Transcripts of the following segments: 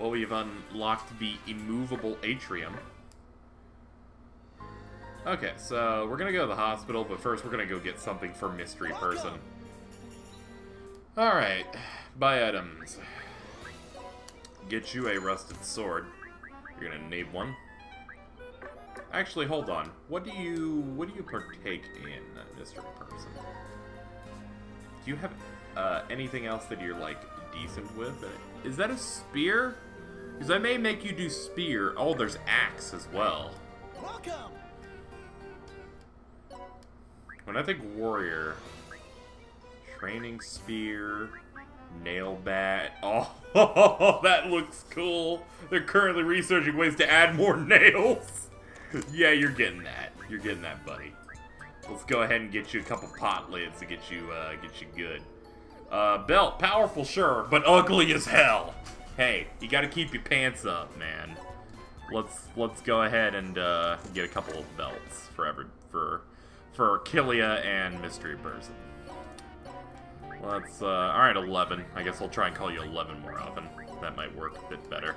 Well, we've unlocked the Immovable Atrium. Okay, so we're gonna go to the hospital, but first we're gonna go get something for Mystery Person. Alright, buy items. Get you a rusted sword. You're gonna need one. Actually, hold on. What do you partake in, Mystery Person? Do you have anything else that you're like decent with? Is that a spear? Because I may make you do spear. Oh, there's axe as well. Welcome. When I think warrior, training spear, nail bat. Oh, that looks cool. They're currently researching ways to add more nails. Yeah, you're getting that. You're getting that, buddy. Let's go ahead and get you a couple pot lids to get you good. Belt, powerful, sure, but ugly as hell. Hey, you gotta keep your pants up, man. Let's go ahead and get a couple of belts for Kilia and Mystery Person. Let's alright, 11. I guess I'll try and call you 11 more often. That might work a bit better.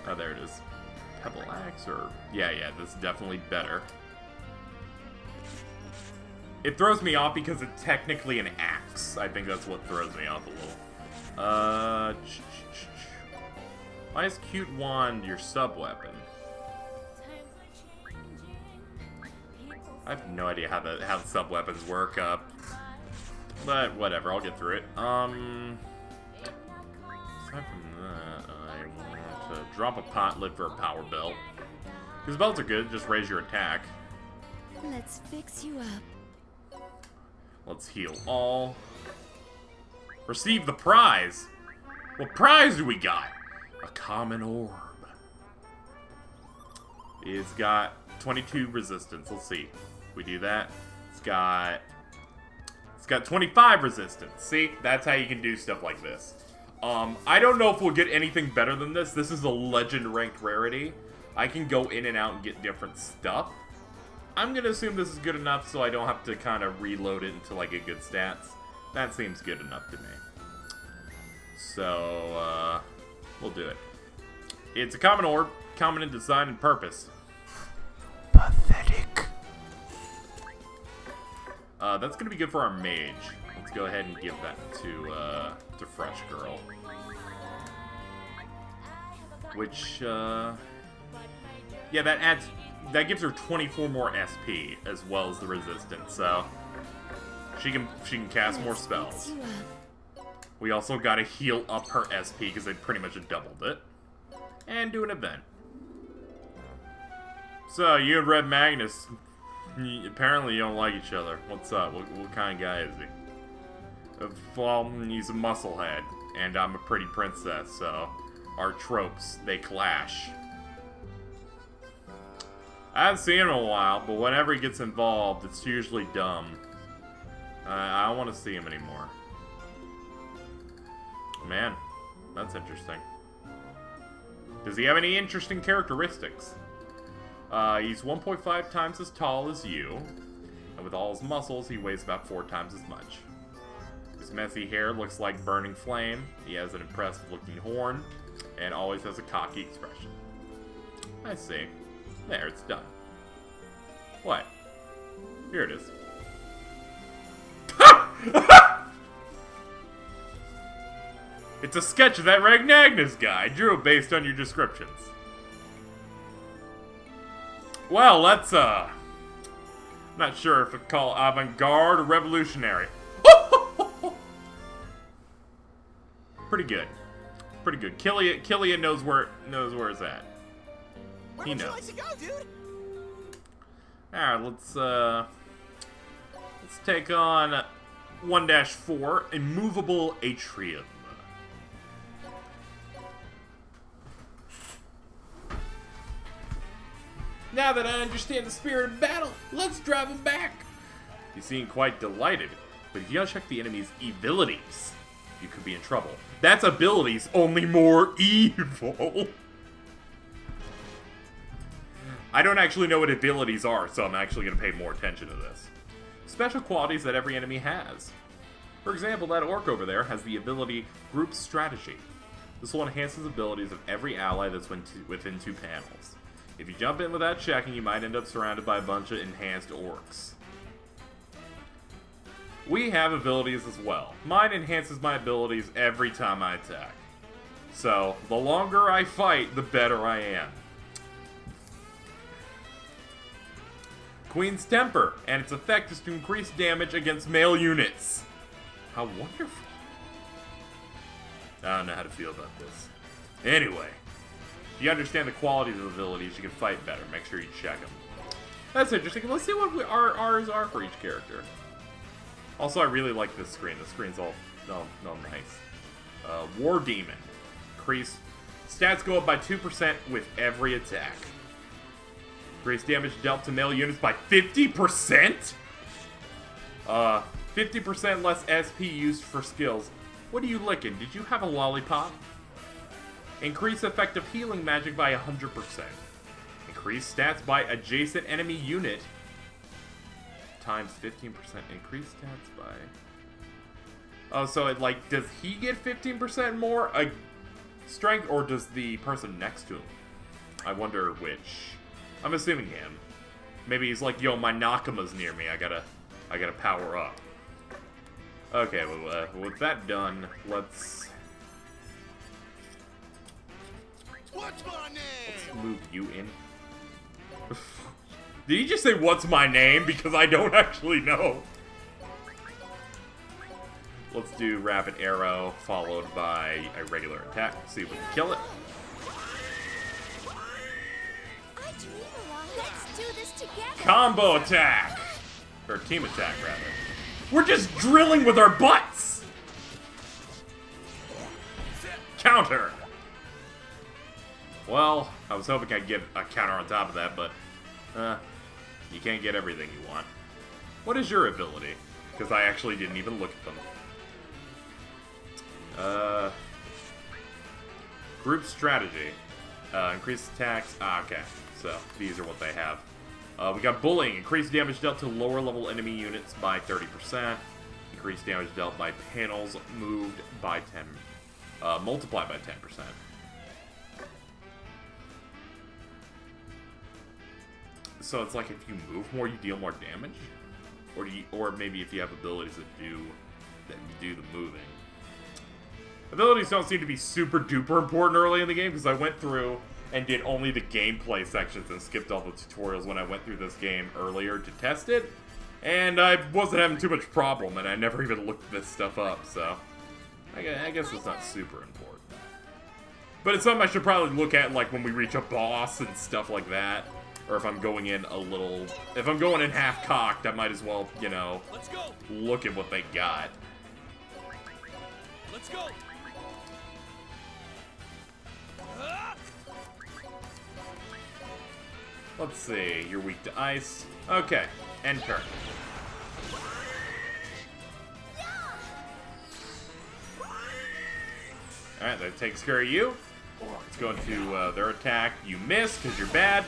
Oh, there it is. Pebble axe, or yeah, this is definitely better. It throws me off because it's technically an axe. I think that's what throws me off a little. Why is Cute Wand your sub-weapon? I have no idea how the sub-weapons work, but whatever, I'll get through it. Aside from that, I want to drop a pot lid for a power belt. Because belts are good, just raise your attack. Let's fix you up. Let's heal all. Receive the prize! What prize do we got? A common orb. It's got 22 resistance. Let's see. If we do that, it's got 25 resistance. See? That's how you can do stuff like this. I don't know if we'll get anything better than this. This is a legend ranked rarity. I can go in and out and get different stuff. I'm gonna assume this is good enough so I don't have to kind of reload it until I get good stats. That seems good enough to me. So, we'll do it. It's a common orb, common in design and purpose. Pathetic. That's gonna be good for our mage. Let's go ahead and give that to Fresh Girl. Which, yeah, that gives her 24 more SP as well as the resistance, so she can cast more spells. We also gotta heal up her SP because they pretty much doubled it. And do an event. So, you and Red Magnus, apparently you don't like each other. What's up? What kind of guy is he? Well, he's a musclehead, and I'm a pretty princess, so our tropes, they clash. I haven't seen him in a while, but whenever he gets involved, it's usually dumb. I don't want to see him anymore. Man, that's interesting. Does he have any interesting characteristics? He's 1.5 times as tall as you, and with all his muscles, he weighs about 4 times as much. His messy hair looks like burning flame, he has an impressive-looking horn, and always has a cocky expression. I see. There, it's done. What? Here it is. It's a sketch of that Red Magnus guy. I drew it based on your descriptions. Well, that's, not sure if it's called avant-garde or revolutionary. Pretty good. Pretty good. Kilia knows where it's at. He knows. Where would you like to go, dude? Alright, let's take on 1-4, Immovable Atrium. Now that I understand the spirit of battle, let's drive him back! You seem quite delighted, but if you uncheck the enemy's abilities, you could be in trouble. That's abilities, only more evil! I don't actually know what abilities are, so I'm actually going to pay more attention to this. Special qualities that every enemy has. For example, that orc over there has the ability Group Strategy. This will enhance the abilities of every ally that's within 2 panels. If you jump in without checking, you might end up surrounded by a bunch of enhanced orcs. We have abilities as well. Mine enhances my abilities every time I attack. So, the longer I fight, the better I am. Queen's Temper, and its effect is to increase damage against male units. How wonderful. I don't know how to feel about this. Anyway, if you understand the qualities of abilities, you can fight better. Make sure you check them. That's interesting. Let's see what ours are for each character. Also, I really like this screen. The screen's all nice. War Demon. Increase. Stats go up by 2% with every attack. Increase damage dealt to male units by 50%? 50% less SP used for skills. What are you licking? Did you have a lollipop? Increase effective healing magic by 100%. Increase stats by adjacent enemy unit times 15%. Increase stats by... Oh, so it, like, does he get 15% more strength, or does the person next to him? I wonder which. I'm assuming him. Maybe he's like, yo, my Nakama's near me. I gotta power up. Okay, well, with that done, let's move you in. Did he just say, what's my name? Because I don't actually know. Let's do Rapid Arrow, followed by a regular attack. See if we can kill it. Let's do this together. Combo attack! Or team attack, rather. We're just drilling with our butts! Counter! Well, I was hoping I'd get a counter on top of that, but you can't get everything you want. What is your ability? Because I actually didn't even look at them. Group Strategy. Increase attacks. Okay. So, these are what they have. We got Bullying. Increased damage dealt to lower level enemy units by 30%. Increased damage dealt by panels moved by 10. Multiplied by 10%. So it's like if you move more, you deal more damage? Or maybe if you have abilities that do the moving. Abilities don't seem to be super duper important early in the game, because I went through and did only the gameplay sections and skipped all the tutorials when I went through this game earlier to test it. And I wasn't having too much problem, and I never even looked this stuff up, so I guess it's not super important. But it's something I should probably look at, like, when we reach a boss and stuff like that. Or if I'm going in if I'm going in half-cocked, I might as well, you know, look at what they got. Let's go! Let's see, you're weak to ice. Okay, end turn. Alright, that takes care of you. Let's go into their attack. You miss because you're bad.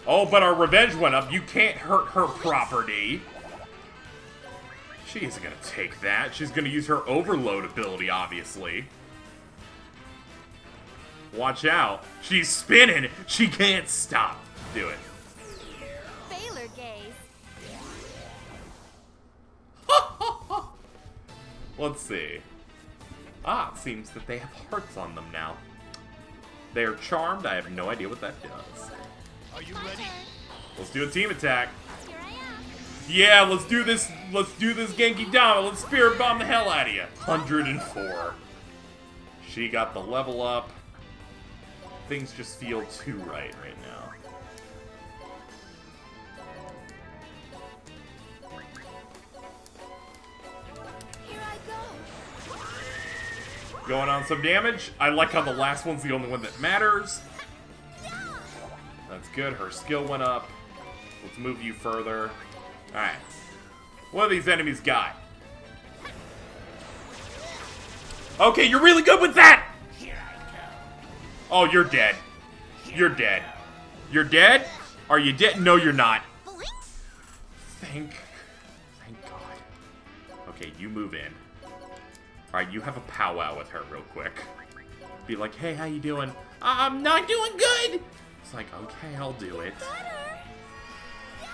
Oh, but our revenge went up. You can't hurt her property. She isn't gonna take that. She's gonna use her Overload ability, obviously. Watch out. She's spinning. She can't stop. Do it. Baylor gaze. Let's see. Ah, it seems that they have hearts on them now. They are charmed. I have no idea what that does. Are you ready? Let's do a team attack. Here I am. Yeah, let's do this. Let's do this Genki Dama. Let's Spirit Bomb the hell out of you. 104. She got the level up. Things just feel too right now. Here I go. Going on some damage. I like how the last one's the only one that matters. That's good. Her skill went up. Let's move you further. Alright. What do these enemies got? Okay, you're really good with that! Oh, you're dead. You're dead. You're dead? Are you dead? No, you're not. Thank God. Okay, you move in. Alright, you have a powwow with her real quick. Be like, hey, how you doing? I'm not doing good! It's like, okay, I'll do it. Better. Yeah,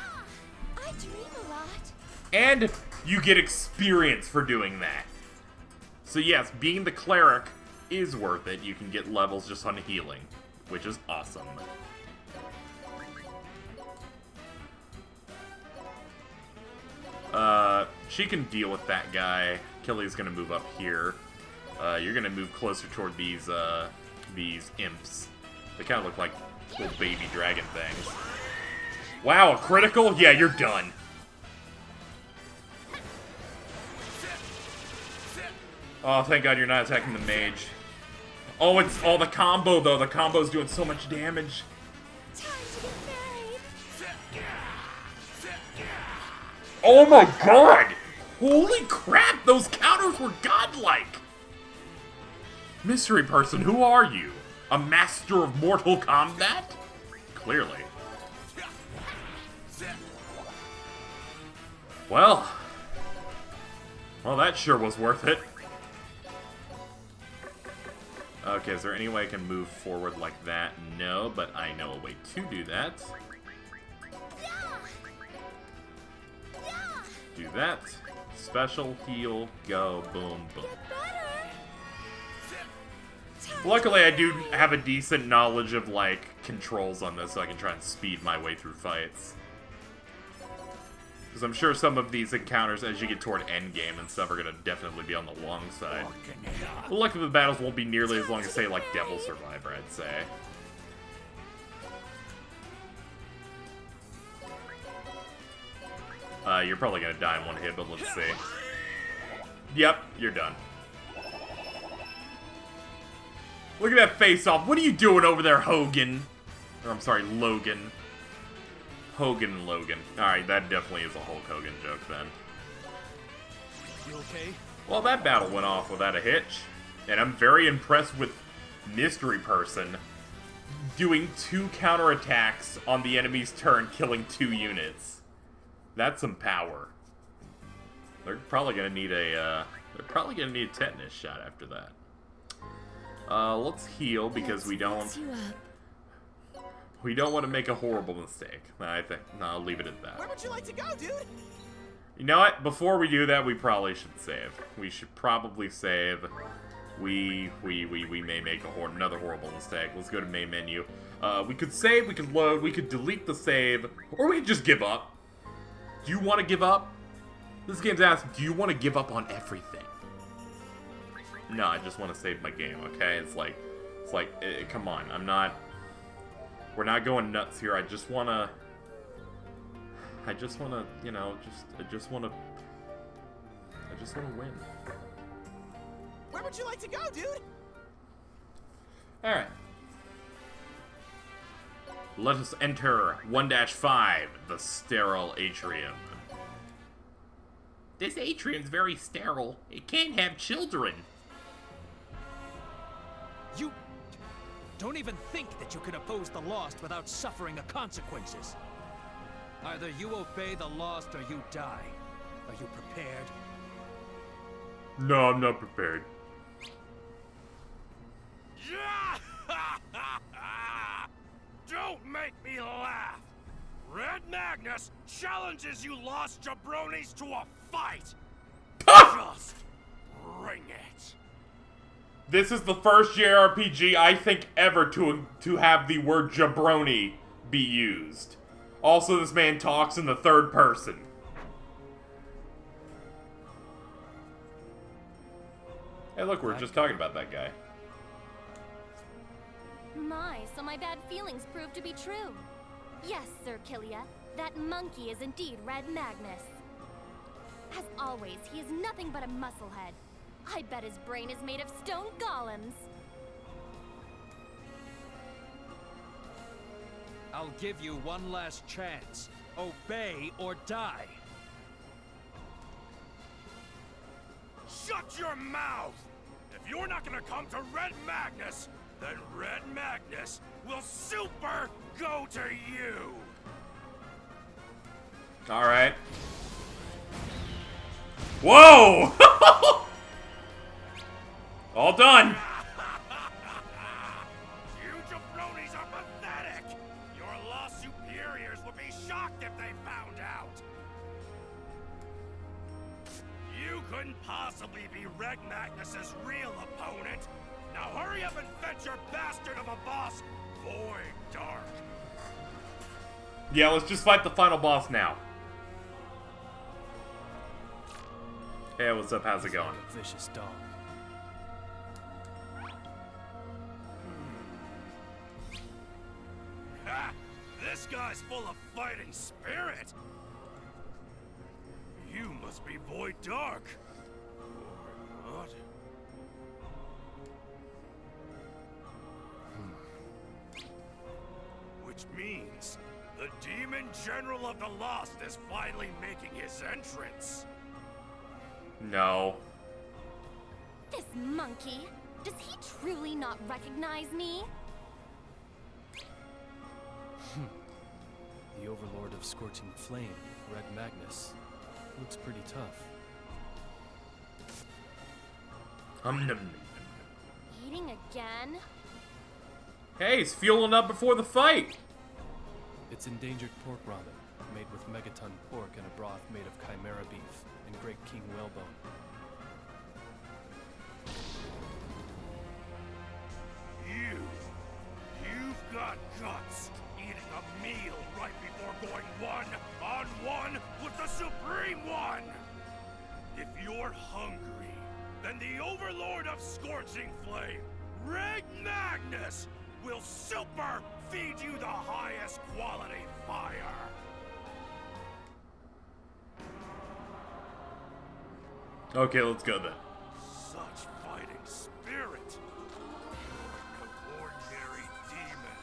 I dream a lot. And you get experience for doing that. So yes, being the cleric is worth it. You can get levels just on healing, which is awesome. She can deal with that guy. Kelly's gonna move up here. You're gonna move closer toward these imps. They kind of look like little baby dragon things. Wow, a critical? Yeah, you're done. Oh, thank God you're not attacking the mage. Oh, it's the combo though. The combo's doing so much damage. Time to get married. Oh my God! Holy crap! Those counters were godlike. Mystery person, who are you? A master of Mortal Kombat? Clearly. Well, that sure was worth it. Okay, is there any way I can move forward like that? No, but I know a way to do that. Do that. Special, heal, go, boom, boom. Luckily, I do have a decent knowledge of, like, controls on this, so I can try and speed my way through fights. Because I'm sure some of these encounters, as you get toward endgame and stuff, are going to definitely be on the long side. But luckily, the battles won't be nearly as long as, say, like, Devil Survivor, I'd say. You're probably going to die in one hit, but let's see. Yep, you're done. Look at that face-off. What are you doing over there, Hogan? Or, I'm sorry, Logan. Hogan and Logan. Alright, that definitely is a Hulk Hogan joke, then. You okay? Well, that battle went off without a hitch. And I'm very impressed with Mystery Person doing 2 counterattacks on the enemy's turn, killing 2 units. That's some power. They're probably gonna need a tetanus shot after that. Let's heal because we don't want to make a horrible mistake. I think I'll leave it at that. Where would you like to go, dude? You know what? Before we do that, we probably should save. We should probably save. We may make another horrible mistake. Let's go to main menu. We could save, we could load, we could delete the save, or we could just give up. Do you want to give up? This game's asking, do you want to give up on everything? No, I just want to save my game, okay? It's like, come on, we're not going nuts here. I just want to, you know, I just want to win. Where would you like to go, dude? Alright. Let us enter 1-5, the sterile atrium. This atrium's very sterile. It can't have children. You don't even think that you can oppose the Lost without suffering the consequences. Either you obey the Lost or you die. Are you prepared? No, I'm not prepared. Don't make me laugh! Red Magnus challenges you lost jabronis to a fight! Just bring it! This is the first JRPG I think ever to have the word jabroni be used. Also, this man talks in the third person. Hey, look, we're just talking about that guy. My, so my bad feelings proved to be true. Yes, Sir Killia, that monkey is indeed Red Magnus. As always, he is nothing but a musclehead. I bet his brain is made of stone golems. I'll give you one last chance. Obey or die. Shut your mouth! If you're not gonna come to Red Magnus, then Red Magnus will super go to you! Whoa! All done. You jabronis are pathetic! Your lost superiors would be shocked if they found out! You couldn't possibly be Red Magnus's real opponent! Now hurry up and fetch your bastard of a boss, Void Dark! Yeah, let's just fight the final boss now. Hey, what's up? How's it going? A vicious dog. Ha! This guy's full of fighting spirit! You must be Void Dark. Or not? Which means the Demon General of the Lost is finally making his entrance. No. This monkey! Does he truly not recognize me? The Overlord of Scorching Flame, Red Magnus. Looks pretty tough. Nom, nom. Eating again? Hey, he's fueling up before the fight. It's endangered pork ramen, made with megaton pork and a broth made of chimera beef and Great King whalebone. You've got guts. Eating a meal right before going one-on-one with the Supreme One. If you're hungry, then the Overlord of Scorching Flame, Red Magnus, will super feed you the highest quality fire. Okay, let's go then. Such fighting spirit. No ordinary demon.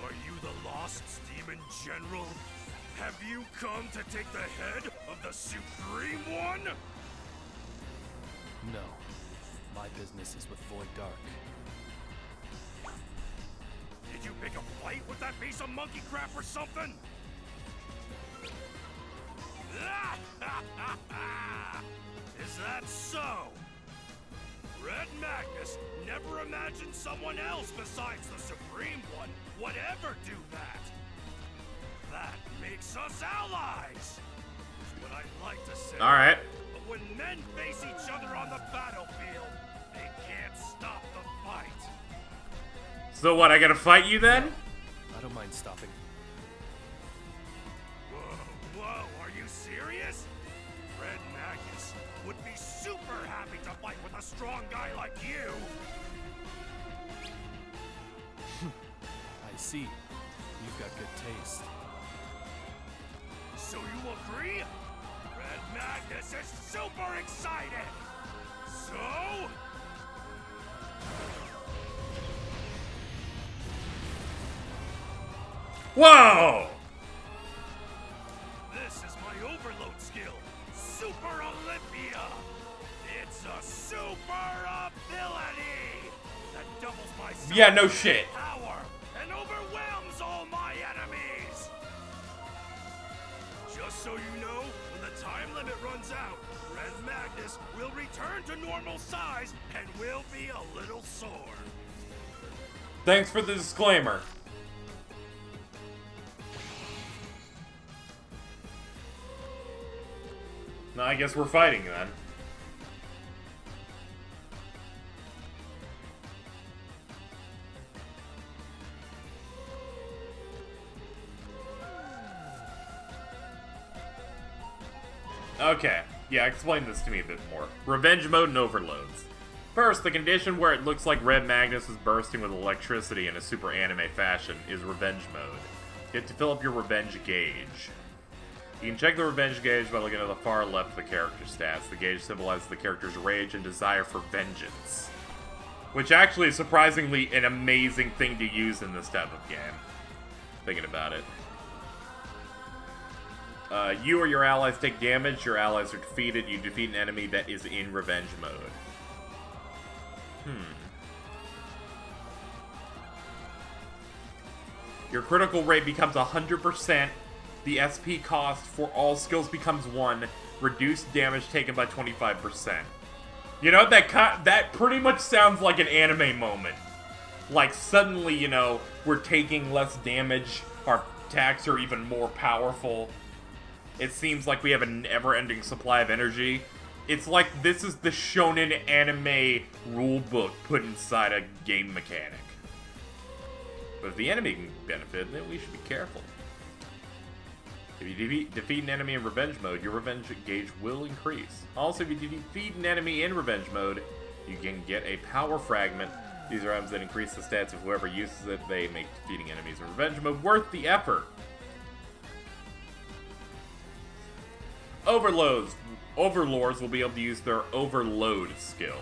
Are you the Lost's Demon General? Have you come to take the head of the Supreme One? No. My business is with Void Dark. Did you pick a fight with that piece of monkey crap or something? Is that so? Red Magnus never imagined someone else besides the Supreme One would ever do that. That makes us allies, is what I'd like to say. All right. But when men face each other on the battlefield, they can't stop the fight. So what, I gotta fight you then? I don't mind stopping. Whoa, are you serious? Red Magnus would be super happy to fight with a strong guy like you. I see. You've got good taste. So you agree? Red Magnus is super excited. So? Whoa! This is my overload skill, Super Olympia. It's a super ability that doubles my Yeah, no shit. power and overwhelms all my enemies. Just so you know, when the time limit runs out, Red Magnus will return to normal size and will be a little sore. Thanks for the disclaimer. No, I guess we're fighting then. Okay, yeah, explain this to me a bit more. Revenge mode and overloads. First, the condition where it looks like Red Magnus is bursting with electricity in a super anime fashion is revenge mode. You have to fill up your revenge gauge. You can check the revenge gauge by looking at the far left of the character stats. The gauge symbolizes the character's rage and desire for vengeance. Which actually is surprisingly an amazing thing to use in this type of game. Thinking about it. You or your allies take damage, your allies are defeated, you defeat an enemy that is in revenge mode. Your critical rate becomes 100%, the SP cost for all skills becomes 1. Reduced damage taken by 25%. You know, that pretty much sounds like an anime moment. Like, suddenly, you know, we're taking less damage, our attacks are even more powerful. It seems like we have an ever-ending supply of energy. It's like this is the shonen anime rulebook put inside a game mechanic. But if the enemy can benefit, then we should be careful. If you defeat an enemy in revenge mode, your revenge gauge will increase. Also, if you defeat an enemy in revenge mode, you can get a power fragment. These are items that increase the stats of whoever uses it. They make defeating enemies in revenge mode worth the effort. Overlords will be able to use their Overload skill,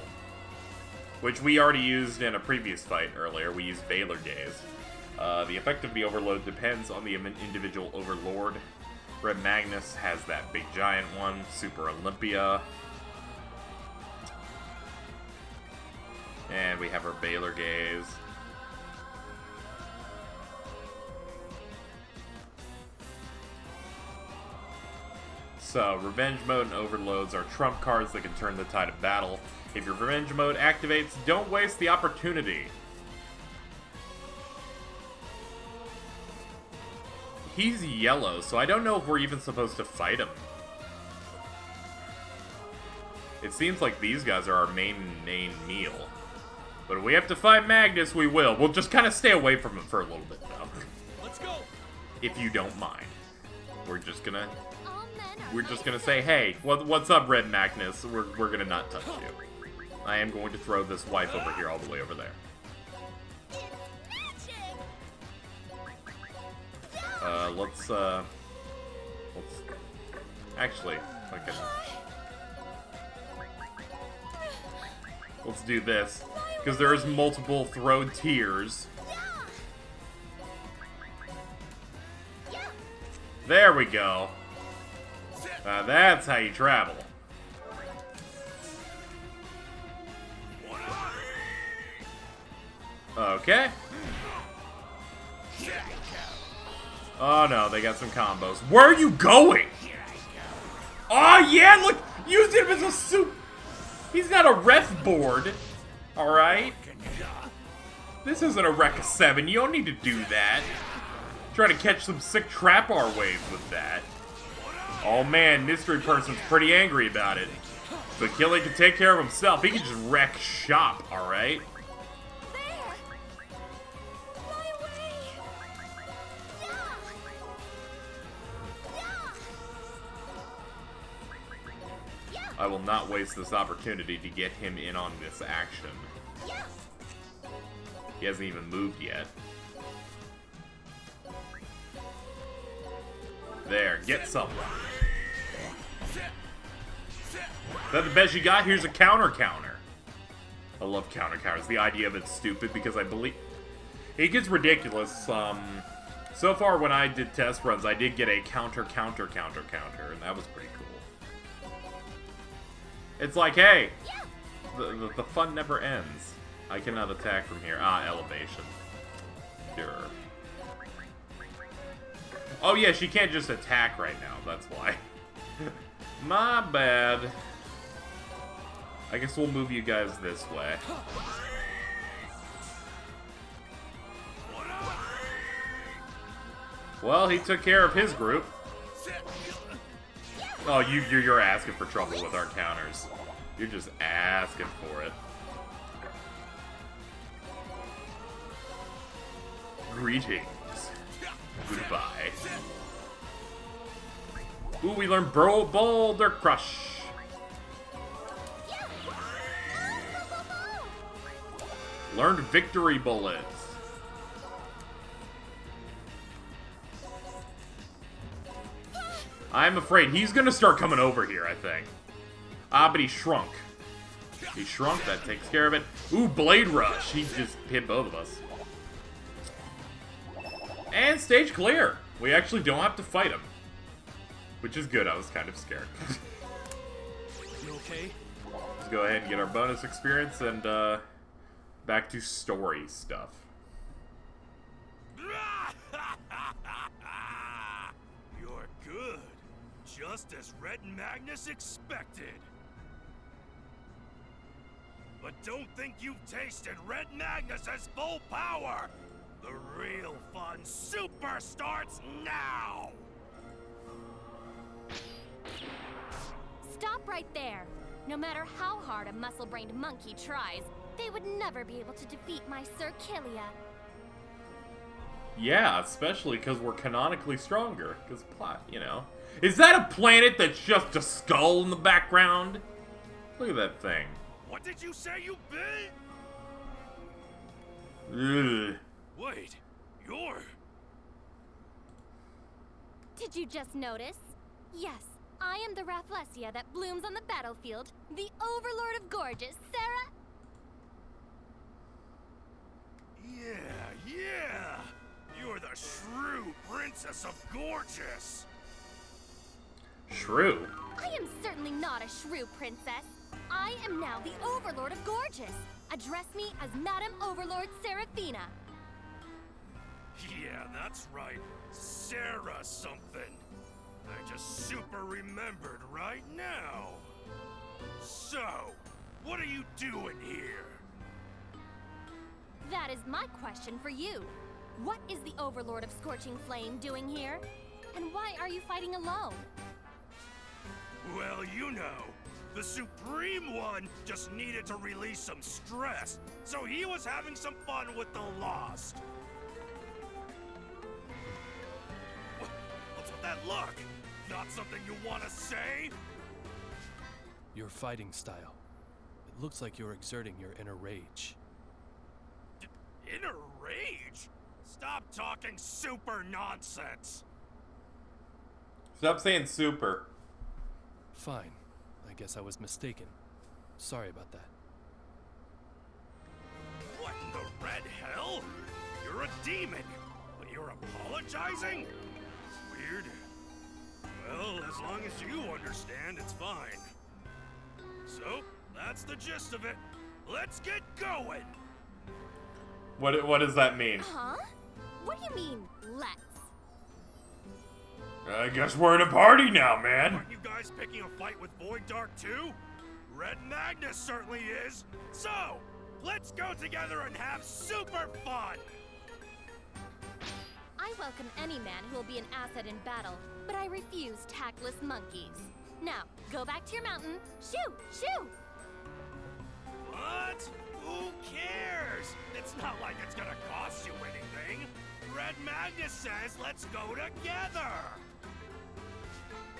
which we already used in a previous fight earlier. We used Baylor Gaze. The effect of the Overload depends on the individual Overlord. Red Magnus has that big giant one. Super Olympia. And we have our Baylor Gaze. So, Revenge Mode and Overloads are trump cards that can turn the tide of battle. If your Revenge Mode activates, don't waste the opportunity. He's yellow, so I don't know if we're even supposed to fight him. It seems like these guys are our main meal. But if we have to fight Magnus, we will. We'll just kind of stay away from him for a little bit, though. Let's go. If you don't mind. We're just gonna All say, hey, what's up, Red Magnus? We're gonna not touch you. I am going to throw this wife over here, all the way over there. Let's actually, let's do this, because there's multiple throw tiers. There we go. That's how you travel. Okay. Oh no, they got some combos. Where are you going? Oh yeah, look! Use him as a soup! He's got a ref board. Alright? This isn't a Rekka 7, you don't need to do that. Try to catch some sick trap R waves with that. Oh man, Mystery Person's pretty angry about it. But Killy can take care of himself. He can just wreck shop, alright? I will not waste this opportunity to get him in on this action. He hasn't even moved yet. There, get some. Is that the best you got? Here's a counter. I love counter counters. The idea of it's stupid because I believe it gets ridiculous. So far when I did test runs, I did get a counter, and that was pretty cool. It's like, hey, the fun never ends. I cannot attack from here. Elevation. Sure. Oh yeah, she can't just attack right now, that's why. My bad. I guess we'll move you guys this way. Well, he took care of his group. Oh, you're asking for trouble with our counters. You're just asking for it. Greetings. Goodbye. Ooh, we learned Boulder Crush. Learned Victory Bullets. I'm afraid he's gonna start coming over here, I think. But he shrunk. He shrunk, that takes care of it. Ooh, Blade Rush. He just hit both of us. And stage clear. We actually don't have to fight him. Which is good, I was kind of scared. You okay? Let's go ahead and get our bonus experience and back to story stuff. Your Just as Red Magnus expected. But don't think you've tasted Red Magnus's full power! The real fun super starts now! Stop right there! No matter how hard a muscle-brained monkey tries, they would never be able to defeat my Sir Killia. Yeah, especially because we're canonically stronger. Because, you know. Is that a planet that's just a skull in the background? Look at that thing. What did you say, you bit? Ugh. Wait, you're... Did you just notice? Yes, I am the Rafflesia that blooms on the battlefield, the Overlord of Gorgeous, Sarah. Yeah! You're the shrew Princess of Gorgeous! Shrew? I am certainly not a shrew, Princess. I am now the Overlord of Gorgeous. Address me as Madam Overlord Seraphina. Yeah, that's right. Sarah something. I just super remembered right now. So, what are you doing here? That is my question for you. What is the Overlord of Scorching Flame doing here? And why are you fighting alone? Well, you know, the Supreme One just needed to release some stress, so he was having some fun with the Lost. What's with that look? Not something you want to say? Your fighting style. It looks like you're exerting your inner rage. Inner rage? Stop talking super nonsense. Stop saying super. Fine. I guess I was mistaken. Sorry about that. What in the red hell? You're a demon, but you're apologizing? Weird. Well, as long as you understand, it's fine. So, that's the gist of it. Let's get going! What does that mean? Huh? What do you mean, let's? I guess we're in a party now, man. Aren't you guys picking a fight with Void Dark too? Red Magnus certainly is. So, let's go together and have super fun! I welcome any man who will be an asset in battle, but I refuse tactless monkeys. Now, go back to your mountain. Shoo! Shoo! What? Who cares? It's not like it's gonna cost you anything. Red Magnus says let's go together!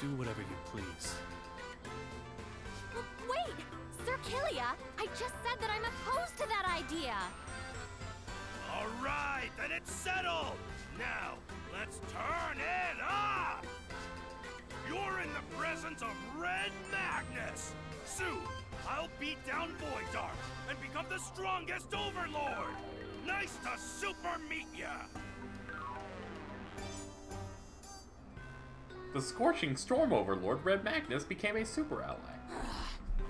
Do whatever you please. Wait! Sir Killia, I just said that I'm opposed to that idea! Alright, then it's settled! Now, let's turn it up! You're in the presence of Red Magnus! Soon, I'll beat down Void Dark and become the strongest Overlord! Nice to super meet ya! The Scorching Storm Overlord, Red Magnus, became a super ally.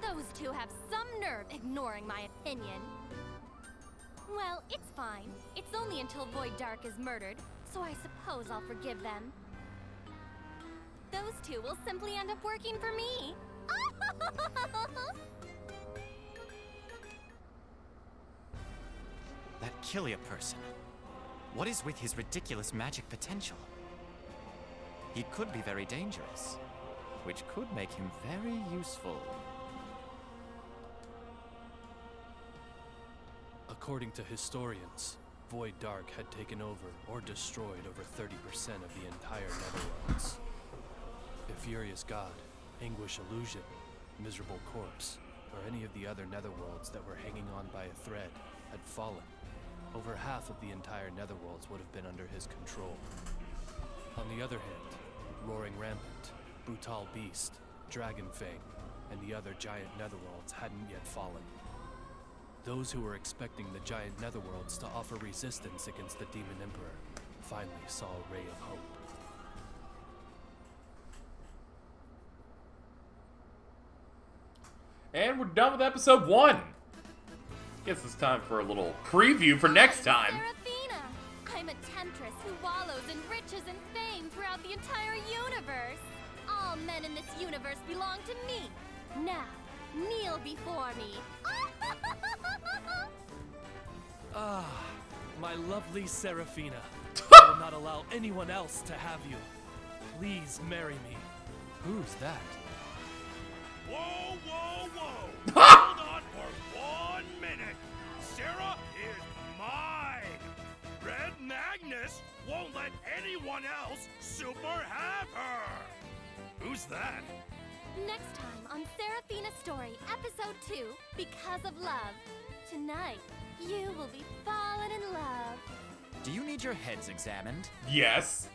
Those two have some nerve ignoring my opinion. Well, it's fine. It's only until Void Dark is murdered, so I suppose I'll forgive them. Those two will simply end up working for me. That Killia person. What is with his ridiculous magic potential? He could be very dangerous, which could make him very useful. According to historians, Void Dark had taken over or destroyed over 30% of the entire Netherworlds. The Furious God, Anguish Illusion, Miserable Corpse, or any of the other Netherworlds that were hanging on by a thread had fallen. Over half of the entire Netherworlds would have been under his control. On the other hand, Roaring Rampant, Brutal Beast, Dragonfang, and the other giant Netherworlds hadn't yet fallen. Those who were expecting the giant Netherworlds to offer resistance against the Demon Emperor finally saw a ray of hope. And we're done with episode 1. Guess it's time for a little preview for next time. Seraphina! I'm a temptress who wallows in riches and fame throughout the entire universe. All men in this universe belong to me. Now, kneel before me. Ah, my lovely Seraphina. I will not allow anyone else to have you. Please marry me. Who's that? Whoa, whoa, whoa! Hold on for 1 minute. Sarah is mine. Red Magnus won't let anyone else super have her. Who's that? Next time on Seraphina's Story, Episode 2, Because of Love. Tonight, you will be falling in love. Do you need your heads examined? Yes.